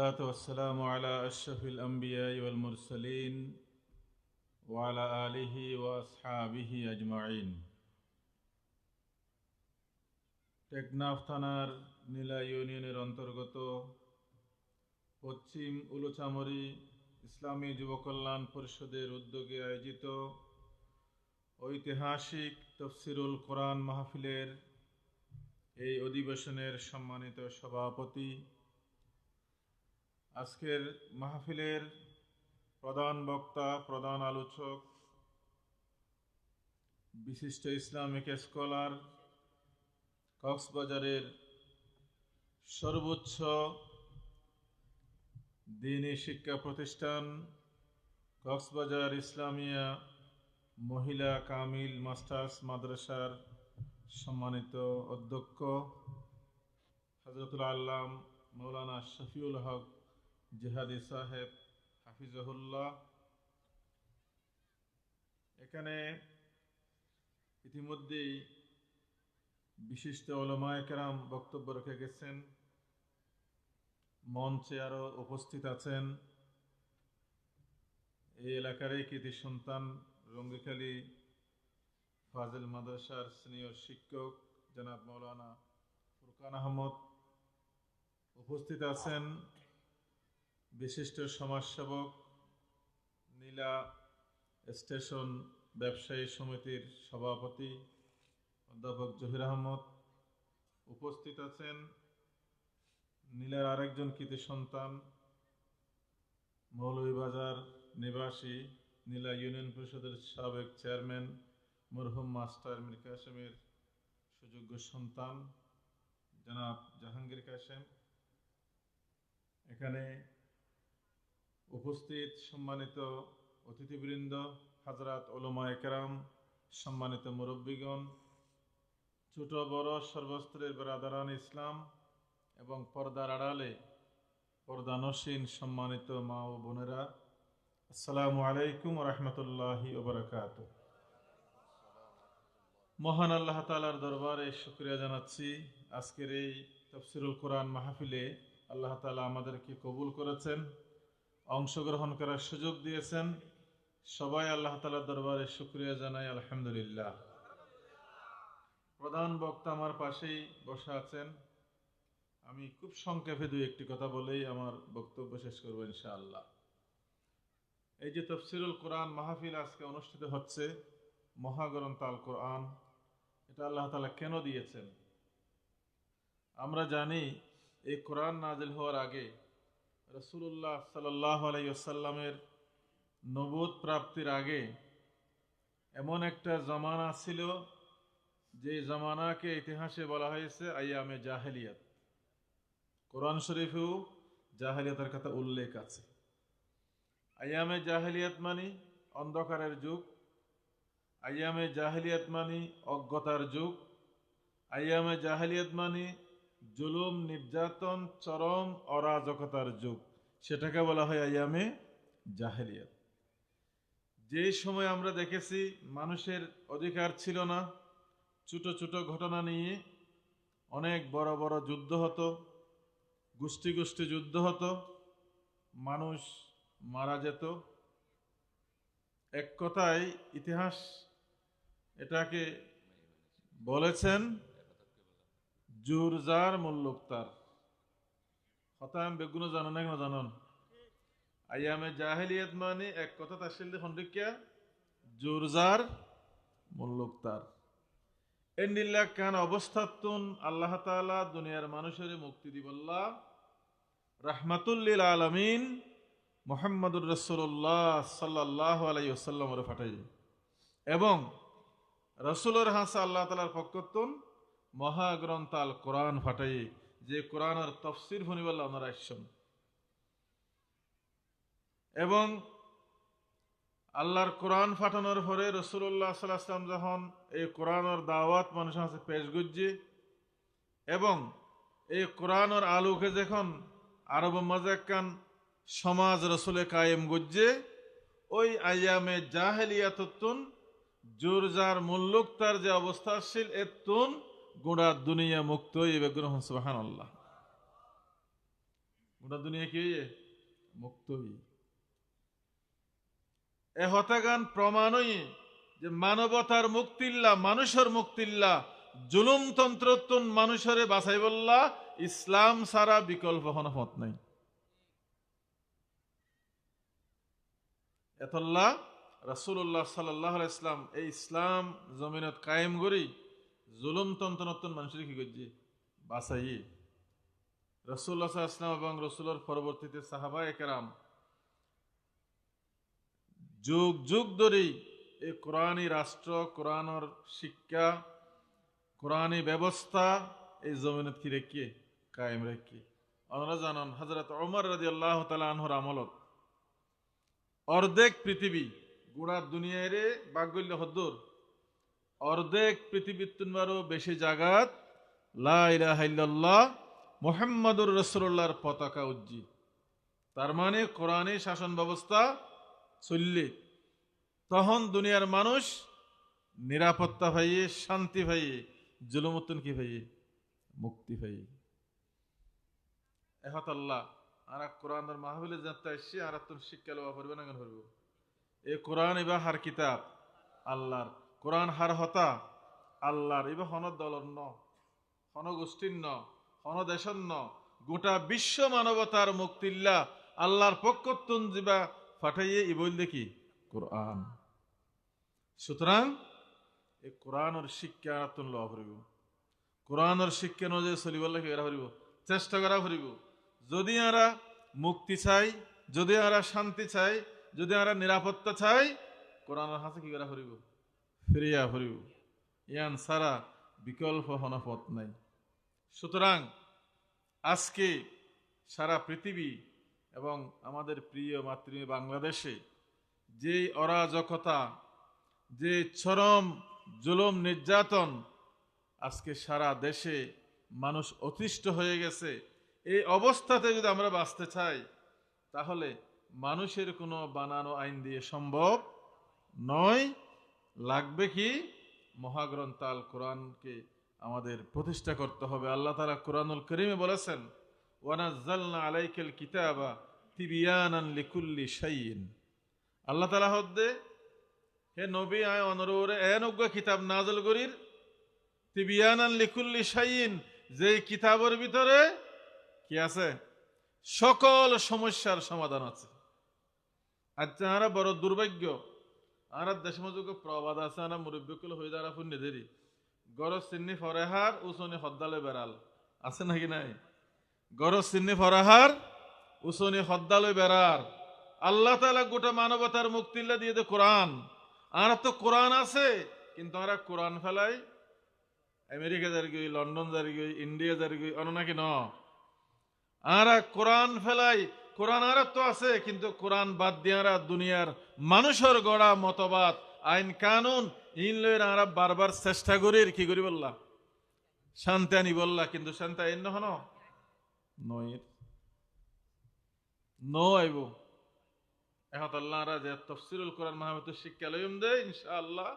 والصلاة والسلام على أشرف الأنبياء والمرسلين وعلى آله وأصحابه أجمعين। টেকনাফ থানার নীলা ইউনিয়নের অন্তর্গত পশ্চিম উলুচামরি ইসলামী যুব কল্যাণ পরিষদের উদ্যোগে আয়োজিত ঐতিহাসিক তফসিরুল কোরআন মাহফিলের এই অধিবেশনের সম্মানিত সভাপতি, আজকের মাহফিলের প্রধান বক্তা, প্রধান আলোচক, বিশিষ্ট ইসলামিক স্কলার, কক্সবাজারের সর্বোচ্চ দ্বীনী শিক্ষা প্রতিষ্ঠান কক্সবাজার ইসলামিয়া মহিলা কামিল মাস্টার্স মাদ্রাসার সম্মানিত অধ্যক্ষ হযরতুল আল্লাম মৌলানা শফিউল হক জিহাদি সাহেব হাফিজাহুল্লাহ, এখানে ইতিমধ্যেই বিশিষ্ট উলামায়ে কেরাম বক্তব্য রেখে গেছেন। মঞ্চে আরো উপস্থিত আছেন এই এলাকারই কৃতি সন্তান রঙ্গিখালী ফাজিল মাদ্রাসার সিনিয়র শিক্ষক জনাব মৌলানা ফুরকান আহমদ, উপস্থিত আছেন বিশিষ্ট সমাজসেবক নীলা স্টেশন ব্যবসায়ী সমিতির সভাপতি অধ্যাপক জহির আহমদ, উপস্থিত আছেন নীলার আরেকজন কৃতি সন্তান মৌলভীবাজার নিবাসী নীলা ইউনিয়ন পরিষদের সাবেক চেয়ারম্যান মরহুম মাস্টার মীর কাসেমের সুযোগ্য সন্তান জনাব জাহাঙ্গীর কাসেম। এখানে উপস্থিত সম্মানিত অতিথিবৃন্দ, হাজরাত উলামায়ে কেরাম, সম্মানিত মুরব্বীগণ, ছোট বড় সর্বস্তরের বেরাদারান ইসলাম এবং পর্দার আড়ালে পর্দানসীন সম্মানিত মা ও বোনেরা, আসসালামু আলাইকুম ওয়া রাহমাতুল্লাহি ওয়া বারাকাতুহু। মহান আল্লাহ তাআলার দরবারে শুকরিয়া জানাচ্ছি, আজকের এই তাফসীরুল কোরআন মাহফিলে আল্লাহ তাআলা আমাদেরকে কবুল করেছেন, অংশগ্রহণ করার সুযোগ দিয়েছেন। সবাই আল্লাহ তাআলার দরবারে শুকরিয়া জানাই, আলহামদুলিল্লাহ। প্রধান বক্তা আমার পাশেই বসা আছেন, আমি খুব সংক্ষেপে দুই একটি কথা বলেই আমার বক্তব্য শেষ করবো ইনশাআল্লাহ। এই যে তাফসীরুল কোরআন মাহফিল আজকে অনুষ্ঠিত হচ্ছে, মহাগ্রন্থ আল কোরআন, এটা আল্লাহ তাআলা কেন দিয়েছেন? আমরা জানি এই কোরআন নাজিল হওয়ার আগে রাসূলুল্লাহ সাল্লাল্লাহু আলাইহি ওয়াসাল্লামের নবুয়ত প্রাপ্তির আগে এমন একটা জামানা ছিল যে জামানাকে ইতিহাসে বলা হয়েছে আইয়ামে জাহেলিয়াত। কোরআন শরীফেও জাহেলিয়াতের কথা উল্লেখ আছে। আইয়ামে জাহেলিয়াত মানে অন্ধকারের যুগ, আইয়ামে জাহেলিয়াত মানে অজ্ঞতার যুগ, আইয়ামে জাহেলিয়াত মানে জুলুম, নির্যাতন, চরম অরাজকতার যুগ, সেটাকে বলা হয় আইয়ামে জাহেলিয়াত। যে সময় আমরা দেখেছি মানুষের অধিকার ছিল না, ছোট ছোট ঘটনা নিয়ে অনেক বড় বড় যুদ্ধ হতো, গোষ্ঠী গোষ্ঠী যুদ্ধ হতো, মানুষ মারা যেত। এক কথায় ইতিহাস এটাকে বলেছেন জুরজার মুল্লুকতার। হতাম বেগুন জানো না কেন জানন? আইয়ামে জাহেলিয়াত মানে এক কথা তাসিল খন্ডিকিয়া জুরজার মুল্লুকতার। এন্ডিল্লা কান অবস্থাতুন আল্লাহ তাআলা দুনিয়ার মানুষের মুক্তি দিবল্লাহ রাহমাতুল লিল আলামিন মুহাম্মদুর রাসূলুল্লাহ সাল্লাল্লাহু আলাইহি ওয়াসাল্লামরে ফাটাই এবং রাসূলের হাসা আল্লাহ তাআলার পক্ষতুন মহাগ্রন্থ আল কোরআন ফাটাই, যে কোরআনের তাফসীর শুনিবল্লাহ আপনারা আসছেন। এবং আল্লাহর কোরআন ফাটানোর পরে রাসূলুল্লাহ সাল্লাল্লাহু আলাইহি ওয়াসাল্লাম যখন এই কোরআনের দাওয়াত মানুষের কাছে পেশ করছে এবং এই কোরআনের আলোকে যখন আরব মাঝে একখান সমাজ রসুলে কায়েম করছে, ওই আইয়ামে জাহেলিয়াতুন জোরজার মুল্লুকতার যে অবস্থা ছিল এতুন গোড়া দুনিয়া মুক্ত হইবে। সুবহানাল্লাহ। গোটা দুনিয়া কি হইয়ে মুক্ত হই। এ হতাগান প্রমাণই যে মানবতার মুক্তিল্লা, মানুষের মুক্তিল্লা, জুলুমতন্ত্রত্বন মানুষের বাছাই বললা ইসলাম ছাড়া বিকল্প হন পথ নাই। এতল্লা রাসূলুল্লাহ সাল্লাল্লাহু আলাইহি ইসলাম এই ইসলাম জমিনত কায়েম করি জুলুমতন্ত্রত্বন মানুষের কি করছে বাছাই। রাসূলুল্লাহ সাল্লাল্লাহু আলাইহি ইসলাম এবং রাসূলের পরবর্তীতে সাহাবায়ে কেরাম যুগ যুগ ধরেই এই কোরআনী রাষ্ট্র, কোরআনের শিক্ষা, কোরআনী ব্যবস্থা এই জমিনত কি রেখে কায়েম রেখে। আপনারা জানান হযরত ওমর রাদিয়াল্লাহু তাআলা আনহুর আমলত অর্ধেক পৃথিবী গোড়া দুনিয়ায় রে বাগল্য হদ্দুর অর্ধেক পৃথিবীর তুনবারও বেশি জাগাত লা ইলাহা ইল্লাল্লাহ মুহাম্মাদুর রাসূলুল্লাহর পতাকা উজ্জি। তার মানে কোরআনী শাসন ব্যবস্থা চললে তখন দুনিয়ার মানুষ নিরাপত্তা পাইয়ে, শান্তি পাইয়ে, জুলুমুত্তন কি পাইয়ে মুক্তি পাইয়ে। এহত আল্লাহ আর কোরআনের মাহফিলে যাত্রা এসে আর তুমি শিক্ষা লওয়া করবে না কেন করবো? এই কোরআন এবার হার কিতাব আল্লাহর, কোরআন হার হতা আল্লাহর, এবার হন দলর ন, হন গোষ্ঠীর ন, হন দেশর ন, গোটা বিশ্ব মানবতার মুক্তিল্লা আল্লাহর পক্ষতুন যা পাঠাইয়ে ই বল দেখি কোরআন। সুতরাং এই কোরআনের শিক্ষা তুন লওয়া করিব, কোরআনের শিক্ষা অনুযায়ী চলিবার লাগে এরা করিব, চেষ্টা করা করিব। যদি আমরা মুক্তি চাই, যদি আমরা শান্তি চাই, যদি আমরা নিরাপত্তা চাই, কোরআনের হাতে কি করা করিব ফিরিয়া করিব। ইয়ান সারা বিকল্প হনপথ নাই। সুতরাং আজকে সারা পৃথিবী এবং আমাদের প্রিয় মাতৃভূমি বাংলাদেশে যে অরাজকতা, যে চরম জুলুম নির্যাতন আজকে সারা দেশে মানুষ অতিষ্ঠ হয়ে গেছে, এই অবস্থাতে যদি আমরা বাঁচতে চাই তাহলে মানুষের কোনো বানানো আইন দিয়ে সম্ভব নয়। লাগবে কি মহাগ্রন্থ আল কোরআনকে আমাদের প্রতিষ্ঠা করতে হবে। আল্লাহ তাআলা কোরআনুল কারীমে বলেছেন ওয়ানাজ্জালনা আলাইকাল কিতাবা তিবিয়ানান লিকুল্লি শাইইন। আল্লাহ তাআলা হদ্দে হে নবী আয় অনুরোধে এনজ্ঞ কিতাব নাযিল করির তিবিয়ানান লিকুল্লি শাইইন, যে কিতাবের ভিতরে কি আছে সকল সমস্যার সমাধান আছে। আচ্ছা আমরা বড় দুর্ভাগ্য, আমরা দেশ মজুকে প্রবাদ আছে আমরা মুরব্বীকুল হয়ে যারা পুণ্য দেরি গরজ চিন্নি ফরেহার উচনি হদ্দালে বেড়াল আছে নাকি নাই? গরজ চিন্নি ফরেহার উচনি হদ্দালে বেড়ার। আল্লাহ তাআলা গোটা মানবতার মুক্তিল্লা দিয়ে দে কোরআন। আর তো কোরআন আছে কিন্তু আমরা কোরআন ফেলাই আমেরিকা যারি গই, লন্ডন যারি গই, ইন্ডিয়া যারি গই অন নাকি ন। আর কোরআন ফেলাই, কোরআন আর তো আছে কিন্তু কোরআন বাদ দিয়ে আমরা দুনিয়ার মানুষের গড়া মতবাদ আইন কানুন ইন লইর আমরা বারবার চেষ্টা করি কি করি বললা শান্তি আনি বললা, কিন্তু শান্তি আইন নহন নয় নইব। এখন আল্লাহ যে তাফসীরুল কোরআন মাহফিল শিক্ষা লইম দে ইনশাআল্লাহ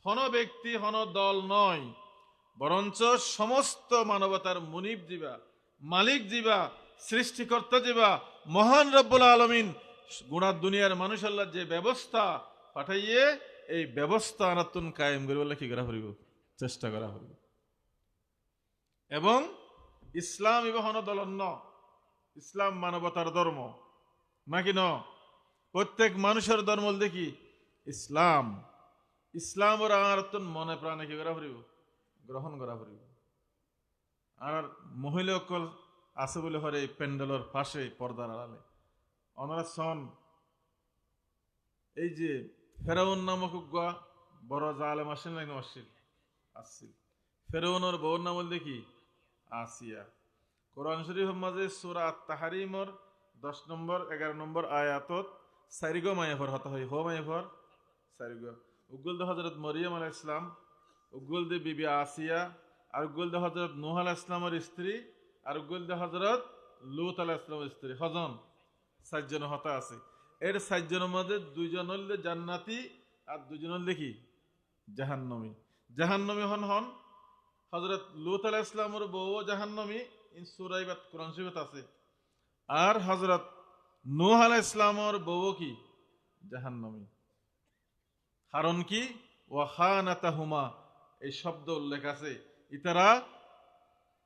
হন ব্যক্তি হন দল নয়, বরঞ্চ সমস্ত মানবতার মুনিব জিবা, মালিক জিবা, সৃষ্টিকর্তা জিবা মহান রব্বুল আলামিন গোটা দুনিয়ার মানুষ আল্লাহ যে ব্যবস্থা পাঠাইয়ে এই ব্যবস্থা আনাতুন কায়েম করি বলে কি করা হইব চেষ্টা করা হইব। এবং ইসলাম ইবা হন দলন ন, ইসলাম মানবতার ধর্ম নাকি ন? প্রত্যেক মানুষের ধর্ম দেখি ইসলাম, ইসলামের আনাতুন মনে প্রাণে কি করা হইব গ্রহণ করা হইব। আর মহিলা অকল আছে বলে হরে এই প্যান্ডেলের পাশে পর্দার আড়ালে অনারা সন এই যে ফেরাউন নামক বড় জালেম আসেন নাকি আসছিল, ফেরাউনের বউর নাম দেখি আসিয়া। কোরআন শরীফের মাঝে সূরা আত-তাহরিমর 10 নম্বর 11 নম্বর আয়াতত সারিগো মায়াফর হতা হয়, হো মায়াফর সারিগো উগুল দে হযরত মরিয়ম আলাইহিস সালাম, উগুল দে বিবি আসিয়া, আর উগুল দে হযরত নূহ আলাইহিস সালামের স্ত্রী, আর উগুল দে হযরত লূত আলাইহিস সালামের স্ত্রী। হজন 7 জন হতা আছে। এর 7 জনের মধ্যে 2 জন হলে জান্নাতি আর 2 জন হলে কি জাহান্নামী। জাহান্নামী হন হযরত লূত আলাইহিস সালামের বউ জাহান্নামী, ইন সূরা কোরআন শরীফে আছে। আর হযরত নূহ আলাইহিস ইসলামের বউ কি জাহান্নামী। কারণ কি? ওয়া খানাতাহুমা, এই শব্দ উল্লেখ আছে। ইতারা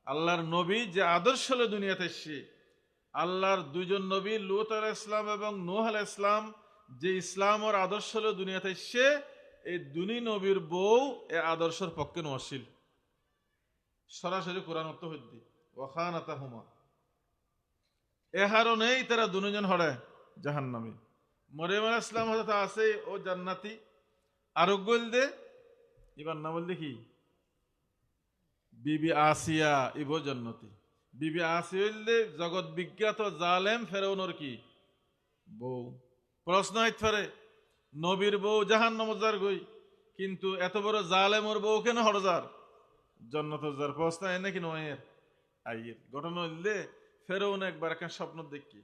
আল্লাহর নবী যে আদর্শ হলো দুনিয়াতে এসে, আল্লাহর দুইজন নবী লূত আলাইহিস ইসলাম এবং নূহ আলাইহিস ইসলাম যে ইসলামের আদর্শ হলো দুনিয়াতে এসে, এই দুনি নবীর বউ এ আদর্শের পক্ষে নশীল। সরাসরি কোরআন অর্থ হইতে ওয়া খানাতাহুমা, এ কারণেই তারা দুজন হড়ে জাহান্নামী। মরিয়ম আলাইহিস সালাম হযরত আছে ও জান্নাতি, আরোগ্য দে এবার না বললে কি বিবি আসিয়া ইব জান্নাতি। বিবি আসিয়া হইলে জগৎ বিখ্যাত জালেম ফেরাউনের কি বউ। প্রশ্ন হইতে পারে নবীর বউ জাহান্নামে যার গই, কিন্তু এত বড় জালেমের বউ কেন হরজার জান্নাতে যার? প্রশ্ন এনে কি নয় আইয়ের ঘটনা হইলে ফেরাউন একবার একটা স্বপ্ন দেখি,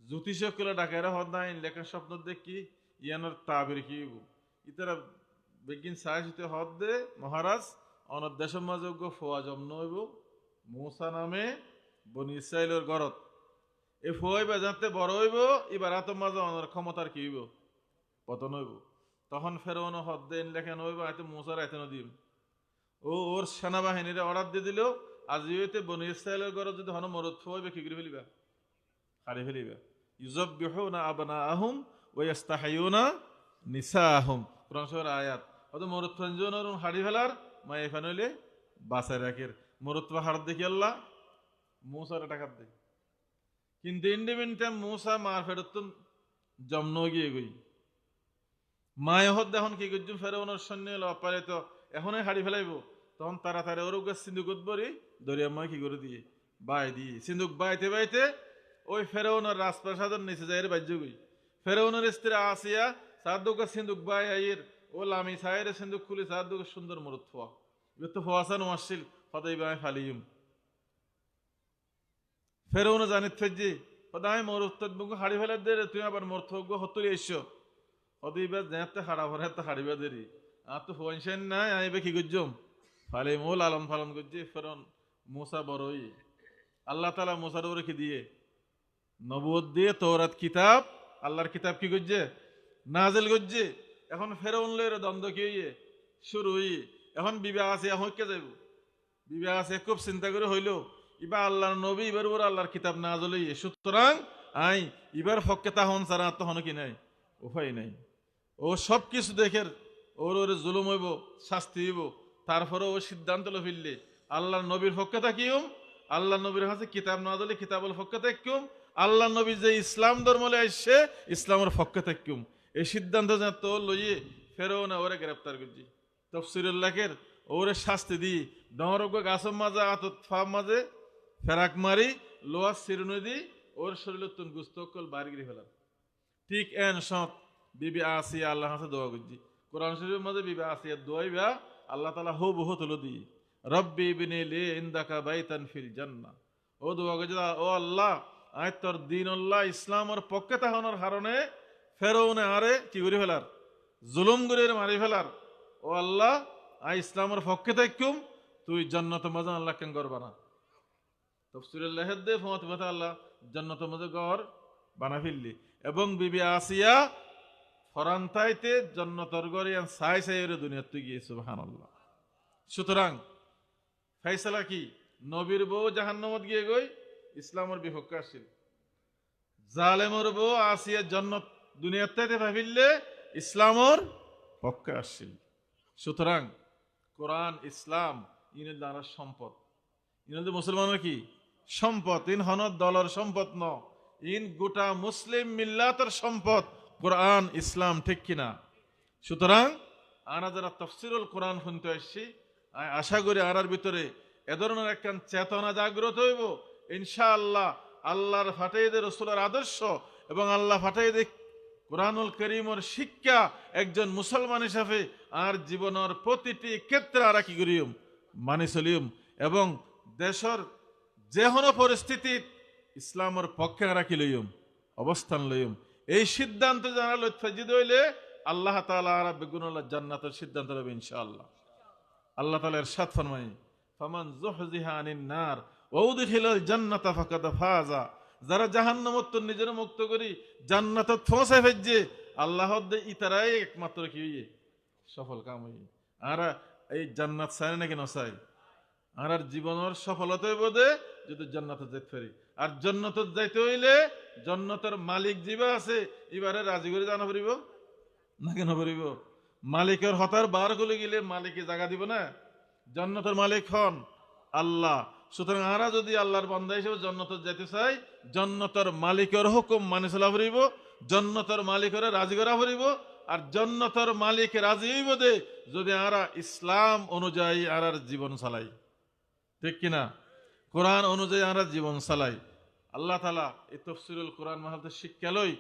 জ্যোতিষকলে ডাকাইরা হদ নাই লেখা স্বপ্ন দেখি ইয়ানোর তাবির কি ইতারা বেগিন সাহায্যতে হদ দে মহারাজ অনর দেশের মাঝে ফোয়া জন্ম হইব মূসা নামে বনি ইসরাইলের গরত। এ ফোয়াই বেজাতে বড় হইব, এবার এত মাঝে অনর ক্ষমতার কি হইব পতন হইব। তখন ফেরাউন হদ দেন লেখেন হইব এত মূসার এত দিম। ও ওর সেনাবাহিনীর অর্ডার দিয়ে দিল আজি হইতে বনি ইসরাইলের গরত যদি হন মরদ ফোয়াইবে কি করে ফেলিবা, হারি ফেলিবা। ইউযাববিহুনা আবনাআহুম ওয়া ইস্তাহয়ুনা নিসাআহুম, কোরআন সূরা আয়াত। অত মরদ ফঞ্জনর হাড়ি ফেলার মায়ে ফানলে বাসায় রাখের মরদ হাড় দেখি আল্লাহ মূসার টাকা দে। কিন্তু ইন্ডিপেন্ডেন্ট মূসা মার ফেরত জন্ম গিয়ে গই মায় হদ এখন কি করছুন ফেরাউনের সৈন্য অপারে তো এখনই হাড়ি ফেলাইব। তখন তাড়াতাড়ি ওর সিন্ধুকত বরি দরিয়া মায় কি করে দিয়ে বাই দিয়ে সিন্ধুক বাইতে বাইতে ওই ফেরাউনের রাজপ্রাসাদের নিচে যাই বাজ্য গই। ফেরাউনের স্ত্রী আসিয়া সাদুকে সিন্ধুক বাই আইয়ের ও লামি সাইয়ের সিন্ধুক খুলি সাদুকে সুন্দর মরদ ফোয়া এবার তো ফোয়াসান ওয়াসিল হদাই বাই ফালিম। ফেরাউনে জানিত ফেজি হদাই মরদ তদ্বুকে হাড়ি ফেলে দে তুই আবার মরদ হোক হতুরি এসো হদাই বা যেতে হাড়া ভরে তো হাড়িবা দেরি আর তো ফোয়াইছেন নাই আইবে কি গজ্জম ফালে মোল আলম ফালন গজ্জি ফেরাউন মূসা বড়ই আল্লাহ তাআলা মূসার উপরে কি দিয়ে নবুয়ত দিয়ে তওরাত কিতাব আল্লাহর কিতাব কি করছে নাজিল করছে। এখন ফেরাউন লয়ের দ্বন্দ্ব কি হইয়ে শুরু হইয়ে এখন বিবাহ আছে হইকে যাইব। বিবাহ আছে খুব চিন্তা করে হইল ইবা আল্লাহর নবী এবার ওর আল্লাহর কিতাব নাজিল হইয়ে, সুতরাং আই এবার ফককে তাহন ছাড়া তো হন কি নাই উপায় নাই। ও সব কিছু দেখে ওর ওর জুলুম হইব শাস্তি হইব, তারপরে ও সিদ্ধান্ত লো ফিরলে আল্লাহর নবীর পক্ষে থাকিম, আল্লাহ নবীর কাছে কিতাব না দিলে কিতাবের পক্ষে থাকিম, আল্লাহ নবী যে ইসলাম ধর্মলে আসছে ইসলামের পক্ষে থাকিম। এই সিদ্ধান্ত তো লইয়ে ফেরাউন ওরে গ্রেপ্তার করছি তাফসীরুল্লাহের ওরে শাস্তি দি ডরগ গাছর মাঝে আতত ফাম মাঝে ফেরাক মারি লোহার সিরুনি দি ওর শরীরের তুন গুস্তকল বাড়ি গিয়ে ফেলার। ঠিক এন সৎ বিবি আসিয়া আল্লাহ কাছে দোয়া করছি। কোরআন শরীফের মাঝে বিবি আসিয়া দোয়াইবা আল্লাহ তাআলা হু বহু তুলো দি রব্বি ইবনি লি ইনদাকা বাইতান ফিল জান্নাহ। ও দোয়া করছি ও আল্লাহ আয় তোর দিন আল্লাহ ইসলামের পক্ষে তাহনের কারণে ফেরাউনে আরে কি করে ফেলার জুলুম করে মারি ফেলার। ও আল্লাহ আয় ইসলামের পক্ষে থাকিম, তুই জান্নাত মাঝে আল্লাহ কেন করবা না। তাফসীরুল দে ফত কথা আল্লাহ জান্নাত মাঝে ঘর বানা ফেললি এবং বিবি আসিয়া ফরান্তাইতে জান্নাতের ঘরে সাই সাইয়ের দুনিয়া তুই গিয়ে সুবহানাল্লাহ। সুতরাং ফয়সালা কি নবীর বউ জাহান্নামত গিয়ে গই ইসলামের বিপক্ষে আসিল, জালেমের বউ আসিয়া জান্নাত দুনিয়াতে ভাবিলে ইসলামের পক্ষে আসিল। সুতরাং কোরআন ইসলাম ইনের দ্বারা সম্পদ, ইনের মুসলমানের কি সম্পদ, ইন হনদ দলের সম্পদ ন, ইন গোটা মুসলিম মিল্লাতের সম্পদ কোরআন ইসলাম, ঠিক কিনা? সুতরাং আনা যারা তাফসীরুল কোরআন শুনতে আসছি আশা করি আনার ভিতরে এ ধরনের একটা চেতনা জাগ্রত হইব ইনশাআল্লাহ। আল্লাহর ফাটাইদে রাসূলের আদর্শ এবং আল্লাহ ফাটাইদে কোরআনুল কারীমের শিক্ষা একজন মুসলমান হিসাবে আর জীবনের প্রতিটি ক্ষেত্রে আর কি করিম মানি চলিম এবং দেশের যে কোনো পরিস্থিতি ইসলামের পক্ষে আর কি লইম অবস্থান লইম। এই সিদ্ধান্ত জানা লইফাজিদ হইলে আল্লাহ তাআলা আর বেগুনুল্লাহ জান্নাতের সিদ্ধান্ত নেবে ইনশাআল্লাহ। আল্লাহ তাআলা ইরশাদ ফরমায় ফামান যুহজিহা আনিন নার ওয়াউদখিলাল জান্নাতা ফাকাদ ফাজা, যারা জাহান্নামত তো নিজের মুক্ত করি জান্নাতত পৌঁছে ফেজে আল্লাহর দে ইতারাই একমাত্র কি হইয়ে সফল কাম হইয়ে। আর এই জান্নাত চাই নাকি নচাই? আর জীবনের সফলতাই বোধে যদি জান্নাতত যাইতে পারি। আর জান্নাতত যাইতে হইলে জান্নাতের মালিক যিবা আছে এবারে রাজি করে জানা পারিব না কেন পারিব? মালিকের হতার বার করে গেলে মালিকে জায়গা দিব না? জান্নাতের মালিক হন আল্লাহ। সুতরাং আরা যদি আল্লাহর বান্দা হিসেবে জান্নাতত যাইতে চাই, জান্নাতের মালিকের হুকুম মানি চলা পারিব, জান্নাতের মালিকের রাজি করা পারিব। আর জান্নাতের মালিক রাজি হইব দে যদি আরা ইসলাম অনুযায়ী আরার জীবন চালাই, ঠিক কিনা? কোরআন অনুযায়ী আমরা জীবন চালাই। আল্লাহ তাআলা এই তাফসীরুল কোরআন মাহফিল শিক্ষা লই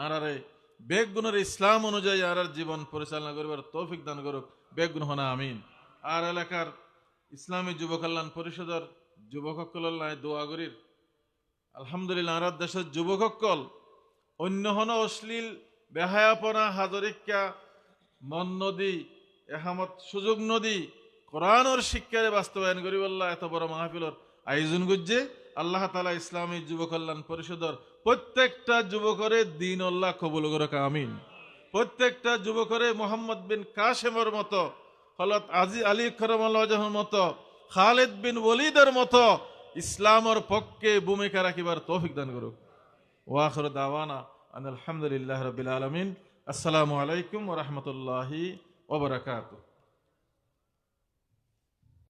আরারে বেগুনের ইসলাম অনুযায়ী আরার জীবন পরিচালনা করবার তৌফিক দান করুক। বেগুন হনা আমিন। আর এলাকার ইসলামী যুব কল্যাণ পরিষদের যুবকসকল দোয়া করির আলহামদুলিল্লাহ। আর দেশের যুবকসকল অন্য হন অশ্লীল বেহায়াপনা হাজরিকা মন নদী এহামত সুযোগ নদী কোরআনের শিক্ষারে বাস্তবায়ন করি বললা এত বড় মাহফিলর আয়োজন করছে। আল্লাহ তাআলা ইসলামী যুব কল্যাণ পরিষদের প্রত্যেকটা যুবকরে দিন আল্লাহ কবুল করুক আমিন। প্রত্যেকটা যুবকরে মোহাম্মদ বিন কাসেমের মতো, হলত আজি আলী করমাল্লাহর মতো, খালিদ বিন ওয়ালিদের মতো ইসলামের পক্ষে ভূমিকা রাখিবার তৌফিক দান করুক। ওয়া আখিরু দাওয়ানা আলহামদুলিল্লাহি রাব্বিল আলামিন। আসসালামু আলাইকুম ওয়া রাহমাতুল্লাহি ওয়া বারাকাতুহু।